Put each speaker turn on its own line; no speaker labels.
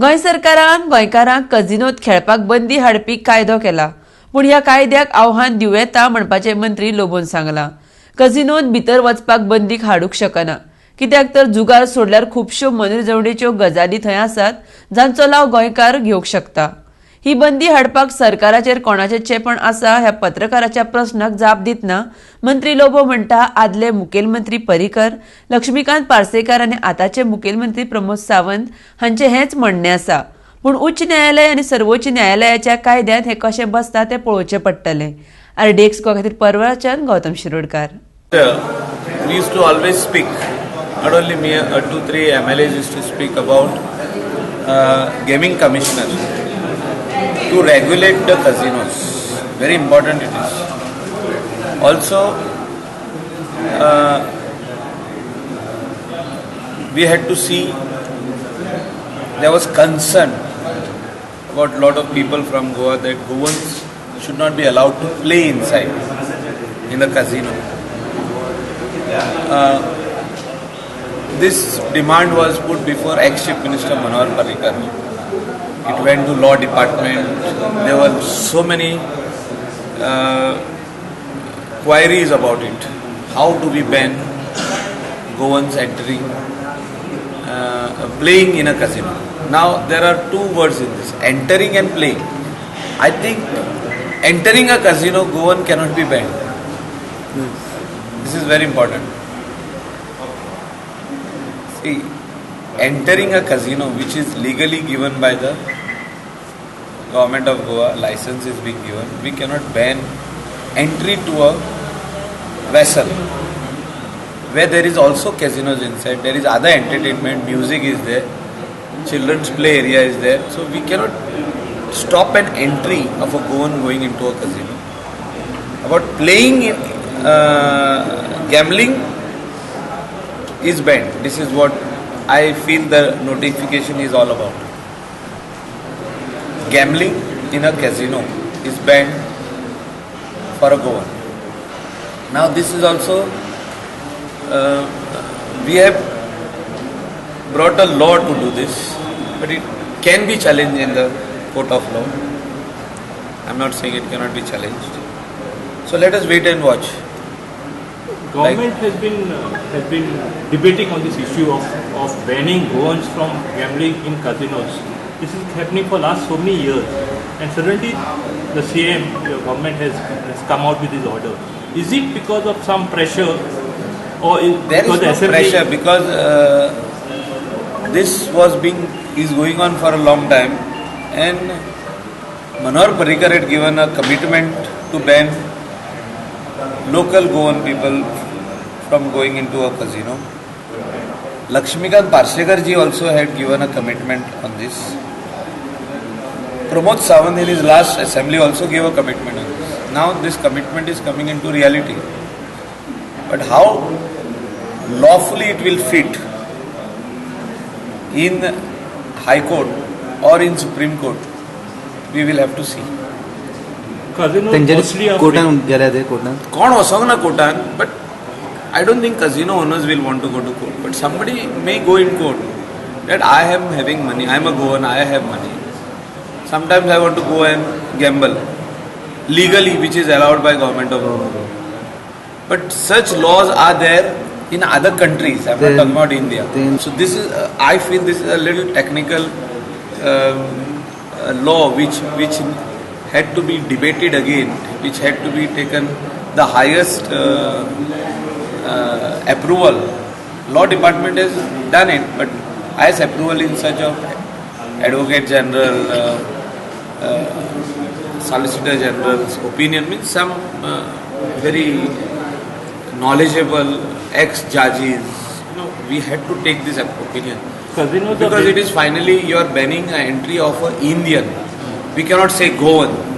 गोंय सरकारान गोंयकारांक कझिनोत खेळपाक बंदी हाडपी कायदो केला, पूण ह्या कायद्याक आव्हान दिवं येता म्हणपाचे मंत्री लोबोवन सांगला. कझिनोत भितर वचपाक बंदीक हाडूंक शकना, कित्याक तर जुगार सोडल्यार खुबश्यो मनरिजवणेच्यो गजाली थंय आसात जांचो लाव गोंयकार घेवंक शकता. ही बंदी हाडपाक सरकाराचेर कोणाचें चेपण आसा ह्या पत्रकाराच्या प्रस्नाक जाप दितना मंत्री लोबो म्हणटा, आदले मुखेलमंत्री पर्रीकर, लक्ष्मीकांत पार्सेकार आनी आतांचे मुखेलमंत्री प्रमोद सावंत हांचें हेंच म्हणणें आसा, पूण उच्च न्यायालय आनी सर्वोच्च न्यायालयाच्या कायद्यांत हें कशें बसता तें पळोवचें पडटलें. RDX गोवा खातीर परवळच्यान Gautam Shirodkar.
We used to always speak, not only me, 2-3 MLAs used to speak about gaming commissioner to regulate the casinos. Very important it is. Also, we had to see there was concern about a lot of people from Goa that Goans should not be allowed to play inside in the casino. This demand was put before ex-Chief Minister Manohar Parrikar. It went to Law Department. There were so many queries about it. How do we ban Goans entering, playing in a casino? Now there are two words in this: entering and playing. I think entering a casino, Goan cannot be banned. This is very important. See, entering a casino which is legally given by the government of Goa, license is being given, we cannot ban entry to a vessel where there is also casinos inside, there is other entertainment, music is there, children's play area is there, so we cannot stop an entry of a Goan going into a casino. About playing, gambling is banned. This is what I feel the notification is all about. Gambling in a casino is banned for a Goan. Now this is also, we have brought a law to do this, but it can be challenged in the court of law. I am not saying it cannot be challenged. So let us wait and watch.
Government has been debating on this issue of banning Goans from gambling in casinos. This is happening for last so many years, and suddenly the CM, your government has come out with this order. Is it because of some pressure, or
there is no pressure? Because this is going on for a long time, and Manohar Parrikar had given a commitment to ban local Goan people from going into a casino. Lakshmikant Parsekar ji also had given a commitment on this. Pramod Sawant in his last assembly also gave a commitment on this. Now this commitment is coming into reality. But how lawfully it will fit in High Court or in Supreme Court, we will have to see. कौन वसोंक ना कोर्टान, but I don't think casino owners will want to go to court. But somebody may go in court that I am having money, I am a Goan, I have money. Sometimes I want to go and gamble legally, which is allowed by government of Goa. But such laws are there in other countries. I am not talking about India. So this is, I feel this is a little technical law which had to be debated again, which had to be taken the highest approval. Law department has done it, but highest approval in such of Advocate General, Solicitor General's opinion means some very knowledgeable ex-judges. We had to take this opinion because it is finally you are banning an entry of an Indian. We cannot say Goan.